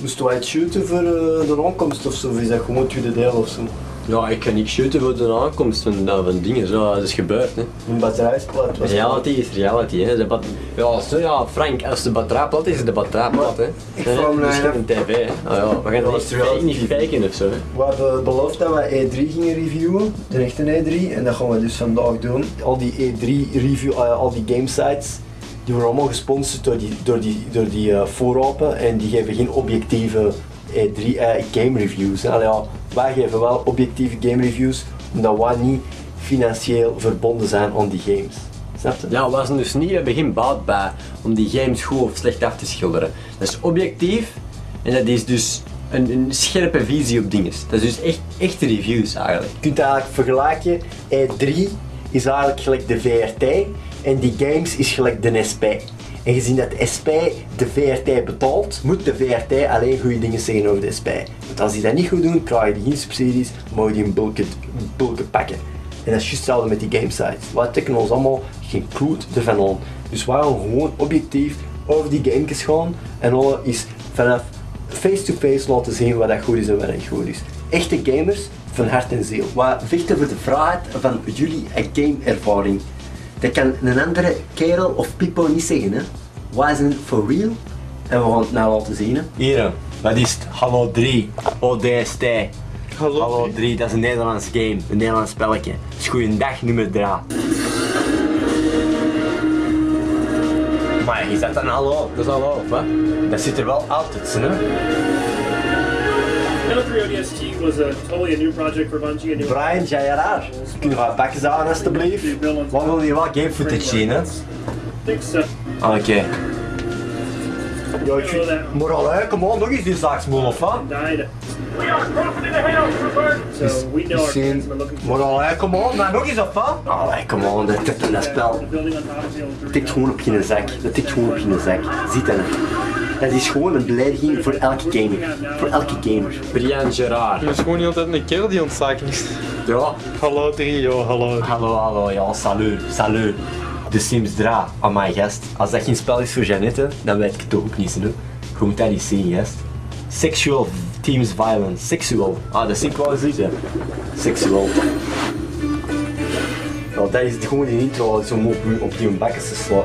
Moest je iets shooten voor de aankomst of zo? Of is dat gewoon het tweede deel of zo? Ja, ik kan niet shooten voor de aankomst van dingen, zo, dat is gebeurd. Hè. Een batterijsplat was reality is reality. Hè. Ja, Frank, als de batterijplat is, is de batterijplat. Hè. Ik vraag me dat is geen tv. Hè. Ah, ja, we gaan het niet faken of zo. Hè. We hebben beloofd dat we E3 gingen reviewen, de echte E3, en dat gaan we dus vandaag doen. Al die E3 review, al die gamesites, die worden allemaal gesponsord door die voorrapen en die geven geen objectieve E3 game reviews. Hè. Allee, ja, wij geven wel objectieve game reviews, omdat wij niet financieel verbonden zijn aan die games. Snap je? Ja, we zijn dus niet, we hebben geen baat bij om die games goed of slecht af te schilderen. Dat is objectief en dat is dus een scherpe visie op dingen. Dat is dus echte reviews eigenlijk. Je kunt eigenlijk vergelijken, E3 is eigenlijk gelijk de VRT en die games is gelijk de SP. En gezien dat de SP de VRT betaalt, moet de VRT alleen goede dingen zeggen over de SP. Want als die dat niet goed doen, krijg je die geen subsidies, maar je die in bulken pakken. En dat is juist hetzelfde met die gamesites. Wij trekken ons allemaal geen kloot ervan aan. Dus wij gaan gewoon objectief over die gametjes gaan en alles is vanaf face-to-face laten zien wat dat goed is en wat dat niet goed is. Echte gamers van hart en ziel. Wij vechten voor de vrijheid van jullie gameervaring. Dat kan een andere kerel of pipo niet zeggen. Hè. Wij zijn for real en we gaan het nou laten zien. Hè. Hier, wat is het? Hallo 3, ODST. Hallo 3, dat is een Nederlands game, een Nederlands spelletje. Het is goeiedag nummer 3. Maar is dat dan hallo? Dat is hallo, of wat? Dat zit er wel altijd, hè? Halo 3 ODST was totally a new project for Bungie. Brian, jij raar. Kunnen we bakjes aan alsjeblieft? Wat wil je wel game footage zien, hè? Oké. Ja, ik vind... Maar allee, kom on, nog eens die zaaksmoel of wat? Maar allee, kom on, nou nog eens of wat? Allee, kom on, dat spel. Dat tikt gewoon op je zak. Dat tikt gewoon op je zak. Ziet dat? Dat is gewoon een belediging voor elke gamer. Voor elke gamer. Brian Gerard. Dat is gewoon niet altijd een kerel die ontzaken is. Ja. Hallo 3, joh, hallo. Hallo, ja, salut. De Sims 3, aan mijn gast. Als dat geen spel is voor Jeannette, dan weet ik het ook niet. Hè. Je moet dat niet zien, gast. Sexual Teams Violence. Sexual. Ah, dat zie ik wel eens iets, hè. Sexual. Nou, dat is het gewoon die intro, zo op die bakkes te slaan.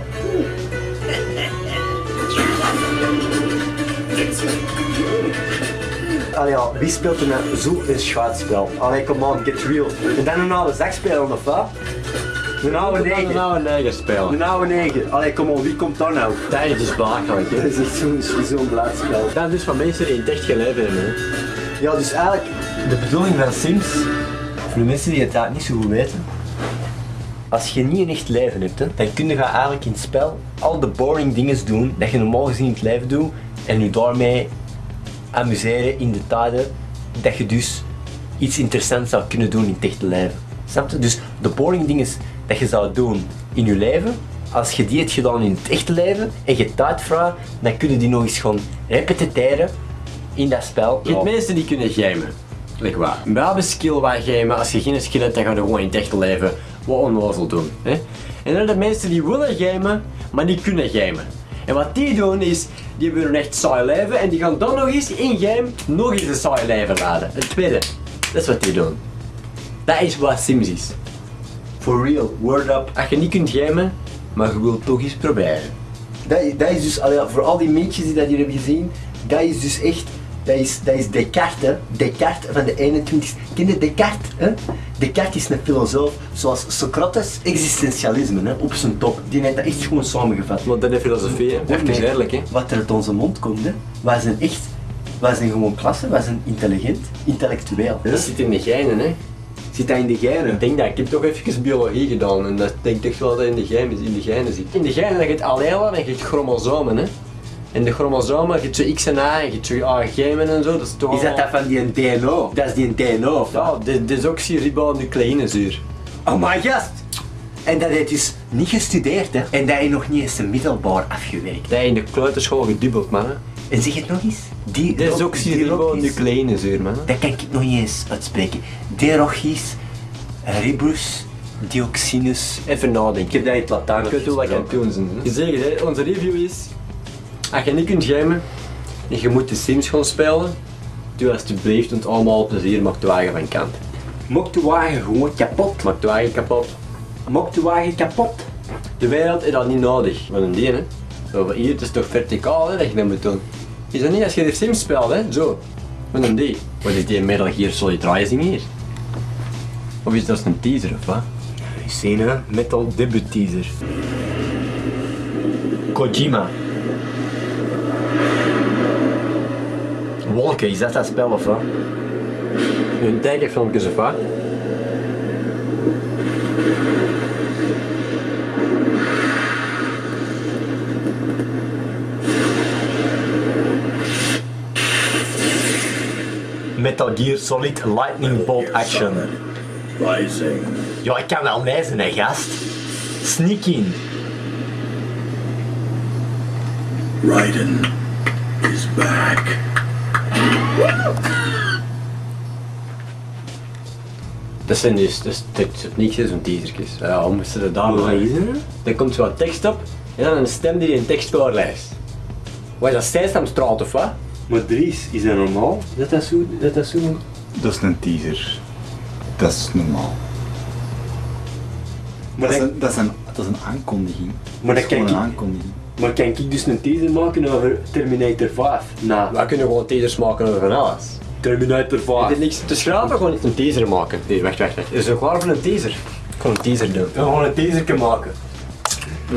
Allee, ja, wie speelt er nou zo'n schaatspel? Allee, come on, get real. En dan een oude zak spelen, of wat? Een oude 9. Een oude 9 spelen. Een oude 9. Allee, kom on, wie komt dan nou? Dat is dus belachelijk, hè. Dat is echt zo'n blaadspel. Dat is dus van mensen die in het echt geleefd hebben, hè. Ja, dus eigenlijk, de bedoeling van Sims, voor de mensen die het daar niet zo goed weten, als je niet een echt leven hebt, hè, dan kun je eigenlijk in het spel al de boring dingen doen dat je normaal gezien in het leven doet en je daarmee amuseren in de tijden dat je dus iets interessants zou kunnen doen in het echte leven. Snap je? Dus de boring dingen dat je zou doen in je leven, als je die hebt gedaan in het echte leven en je tijd vraagt, dan kun je die nog eens gewoon repeteren in dat spel. Je hebt mensen die kunnen gamen. Like waar. We hebben skill waar gamen. Als je geen skill hebt, dan ga je gewoon in het echte leven wat onnozel doen. Hè? En dan heb je mensen die willen gamen, maar niet kunnen gamen. En wat die doen is, die hebben een echt saai leven en die gaan dan nog eens in game nog eens een saai leven laden. Het tweede, dat is wat die doen. Dat is wat Sims is. For real, word up. Als je niet kunt gamen, maar je wilt toch eens proberen. Dat is dus, voor al die meetjes die dat hier hebben gezien, dat is dus echt, dat is Descartes, hè? Descartes van de 21e. Ken je Descartes? Hè? Descartes is een filosoof zoals Socrates, existentialisme, hè? Op zijn top. Die heeft dat echt gewoon samengevat. Want dat is filosofie, hè? Echt is eerlijk, hè? Wat er uit onze mond komt, hè? Wij zijn gewoon klasse, wij zijn intelligent, intellectueel. Dat zit in de genen, hè? Zit dat in de genen? Ik denk dat, ik heb toch even biologie gedaan en dat denk ik echt wel dat in de genen zit. In de genen dat je het allelen en je hebt chromosomen, hè? En de chromosomen, je hebt zo X en Y en je hebt zo gamen en zo, dat is toch... Is dat van die DNA? Dat is die DNA, of ja, desoxyribonucleïnezuur. Oh my gast! En dat heeft dus niet gestudeerd, hè? En dat heeft nog niet eens een middelbaar afgewerkt. Dat je in de kleuterschool gedubbeld, man. Hè? En zeg het nog eens? Desoxyribonucleïnezuur, man. Dat kan ik nog niet eens uitspreken. Derochis, ribus, dioxinus. Even nadenken. Ik heb dat in het Latijn. Ik weet wel wat ik aan het doen ben. Je zegt, hè, onze review is, als je niet kunt gamen, en je moet de Sims gaan spelen, doe alsjeblieft ons allemaal plezier, maak de wagen van kant. Maak de wagen gewoon kapot. Maak de wagen kapot. Maak de wagen kapot. De wereld is dat niet nodig, met een die hè. Zo, hier, het is toch verticaal hè, dat je dat moet doen. Is dat niet als je de Sims speelt hè, zo. Met een die. Wat is die Metal Gear Solid Rising hier? Of is dat een teaser of wat? Zien hè, metal debut teaser. Kojima. Wolken, is dat spel of wat? Een tekenfilmpjes of wat? Metal Gear Solid Lightning Bolt Action. Rising. Ja, ik kan wel lezen hè gast. Sneak in. Raiden is back. Dat zijn dus, dat is niks, dat is een teasertjes. Ja, hoe moesten ze daar Wat is er? Dan komt zo wat tekst op en dan een stem die een tekst voorleest. Wat is dat, Sesamstraat of wat? Maar Dries, is dat normaal? Dat zo... Dat is een teaser. Dat is normaal. Maar Dat is een aankondiging. Maar dat is gewoon kan een ik- aankondiging. Maar kan ik dus een teaser maken over Terminator 5? Nou, Wij kunnen gewoon teasers maken over van alles. Terminator Er 5. is niks te schrapen, gewoon niet een teaser maken. Nee, wacht. Is er klaar voor een teaser? Ik ga een teaser doen. We gaan gewoon een teaser maken.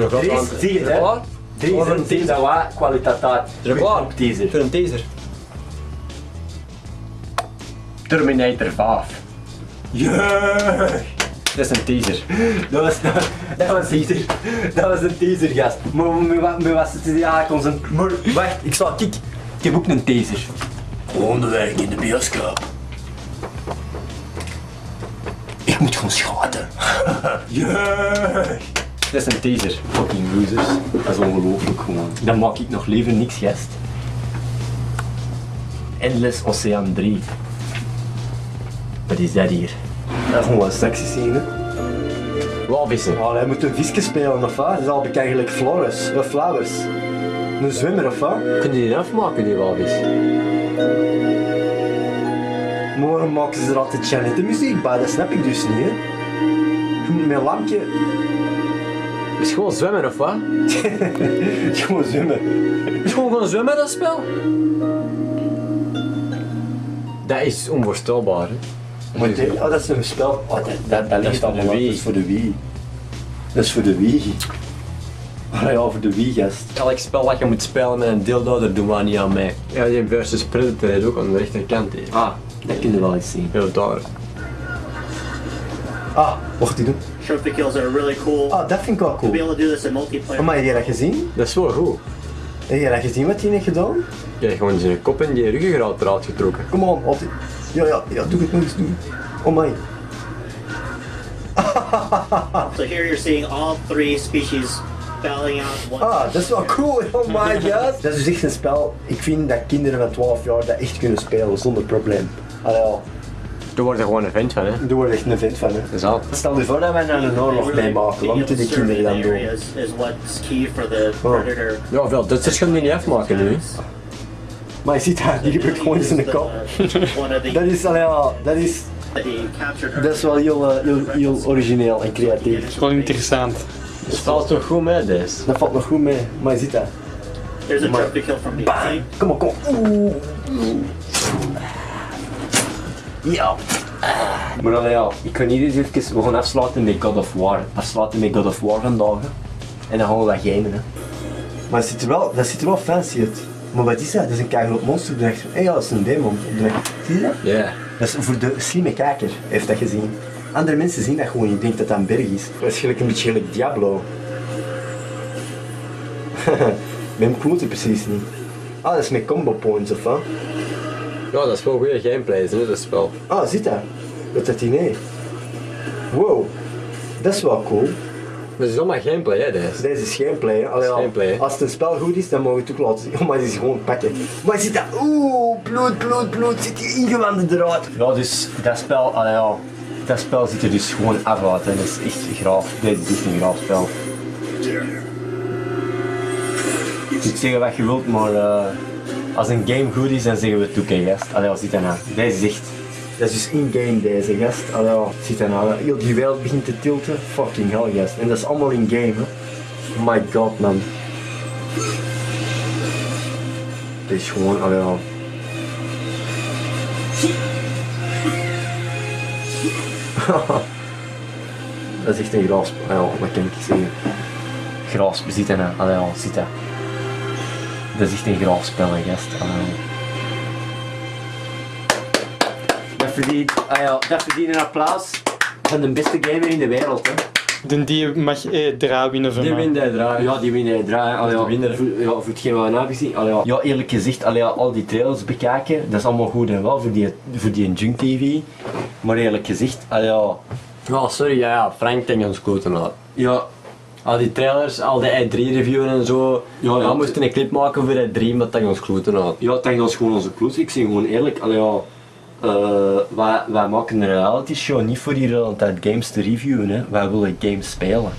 Dries, zie je het hè? Klaar? Dries, Voor een en zie teaser. dat wat kwaliteit uit. Is er klaar? Op teaser. Voor een teaser. Terminator 5. Yeah! Dat is een teaser. Dat was een teaser, gast. Maar met wat zit hij eigenlijk onze... Maar wacht, ik heb ook een teaser. Volgende week in de bioscoop. Ik moet gewoon schaten. Yeah! Dat is een teaser. Fucking losers. Dat is ongelooflijk gewoon. Dan maak ik nog liever niks, gast. Endless Oceaan 3. Wat is dat hier? Dat is gewoon een sexy scene. Walvissen. Oh, hij moet een visje spelen of wat? Dat is al bekend gelijk Flowers. Een zwemmer of wat? Kun je die afmaken, die walvis? Maar waarom maken ze er altijd Janet muziek bij? Dat snap ik dus niet, hè. Je moet met een lampje... Is het gewoon zwemmen of wat? gewoon zwemmen. Is gewoon gaan zwemmen dat spel? Dat is onvoorstelbaar hè. Maar dat is een spel... Oh, dat is ligt voor de allemaal uit. Wii. Dat is voor de Wii. Dat is voor de Wii. Ah ja, voor de Wii, gast. Elk spel dat je moet spelen met een dildo, daar doen we niet aan mee. Ja, die versus Predator is ook aan de rechterkant hier. Ah, dat kun je wel eens zien. Ja, daar. Ah, wat gaat hij doen? Trophy kills are really cool. Ah, dat vind ik wel To be cool. able to do this in multiplayer. Maar heb je dat gezien? Dat is wel goed. Heb je dat gezien wat hij heeft gedaan? Ja, gewoon zijn kop en die ruggengraat eruit getrokken. Kom on, altijd. Ja, doe het nog eens, doe het. Oh my. So here you're seeing all three species battling out. One Ah, dat is wel cool, oh my god. Dat is dus echt een spel, ik vind dat kinderen van 12 jaar dat echt kunnen spelen zonder probleem. Allee, ja, Daar wordt er gewoon een vent van hè. daar word je echt een vent van, hè. Dat is al. Stel je voor dat wij nou een oorlog meemaken, wat moeten die kinderen dan doen? Is what's key for the predator. Ja, wel, dat kunnen die niet afmaken nu. Maar je ziet dat, die gebruikt gewoon zijn kop. One of the Dat is, allee, ja, dat is captured. Dat is wel heel origineel en creatief. Het is wel interessant. Het valt toch goed mee deze. Dat valt nog goed mee, maar je ziet dat. There's a trophy kill from Bang! DC. Kom op. Oeh. Ja. Maar allee, ja, ik ga hier eens even, we gaan afsluiten met God of War. Afsluiten met God of War vandaag. Hè. En dan gaan we dat gamen. Hè. Maar dat ziet er wel fancy uit. Maar wat is dat? Dat is een keigroot monster. Hé, ja, dat is een demon. Zie je dat? Ja. Dat is voor de slimme kijker, heeft dat gezien. Andere mensen zien dat gewoon, je denkt dat dat een berg is. Dat is gelijk een beetje gelijk Diablo. Mijn kloot precies niet. Ah, dat is met combo points of wat? Ja, dat is wel goede gameplay, hè, dat spel. Ah, zit dat? Dat hij nee. Wow, dat is wel cool. Dat is allemaal gameplay, hè, deze. Deze is gameplay, hè. Allee, Dat is gameplay, hè. als het een spel goed is, dan mogen we het ook laten zien. Oh, maar die is gewoon pakken. Maar zit dat? Oeh, bloed, zit die ingewanden eruit. Ja, dus dat spel, allee, ja. Dat spel ziet er dus gewoon af uit, hè. Dat is echt graaf. Deze is echt een graaf spel. Je kunt zeggen wat je wilt, maar Als een game goed is, dan zeggen we het ook, hè, gast. Allee, wat zit dat nou? Deze is echt... Dat is dus in-game deze gast. Allee, zit daar nou? Heel die wereld begint te tilten. Fucking hell gast. En dat is allemaal in-game hè. Oh my god man. Het is gewoon, allee. Dat is echt een graas. Ja, wat kan ik zeggen? Graas, zit dat nou? Allee, zit dat. Dat is echt een graafspel, hè, gast. Allee. Dat verdient een applaus van de beste gamer in de wereld, hè. Die mag draai winnen van Die mij. wint hij draai. Ja, die winnen draai. Allee, Die winnen. voor hetgeen wat we nou gezien. Allee, Ja, eerlijk gezegd, allee, al die trailers bekijken, dat is allemaal goed en wel voor die GunkTV. Maar eerlijk gezegd, allee, ja, sorry, ja, Frank denkt ons kloten uit. ja. Al die trailers, al die E3-reviewen en zo. Ja, we moesten een clip maken voor E3, maar dat ons kloten uit. Ja, tegen ons gewoon onze kloot. Ik zeg gewoon eerlijk, allee, wij maken een reality show niet voor hier de hele tijd games te reviewen, hè. Wij willen games spelen.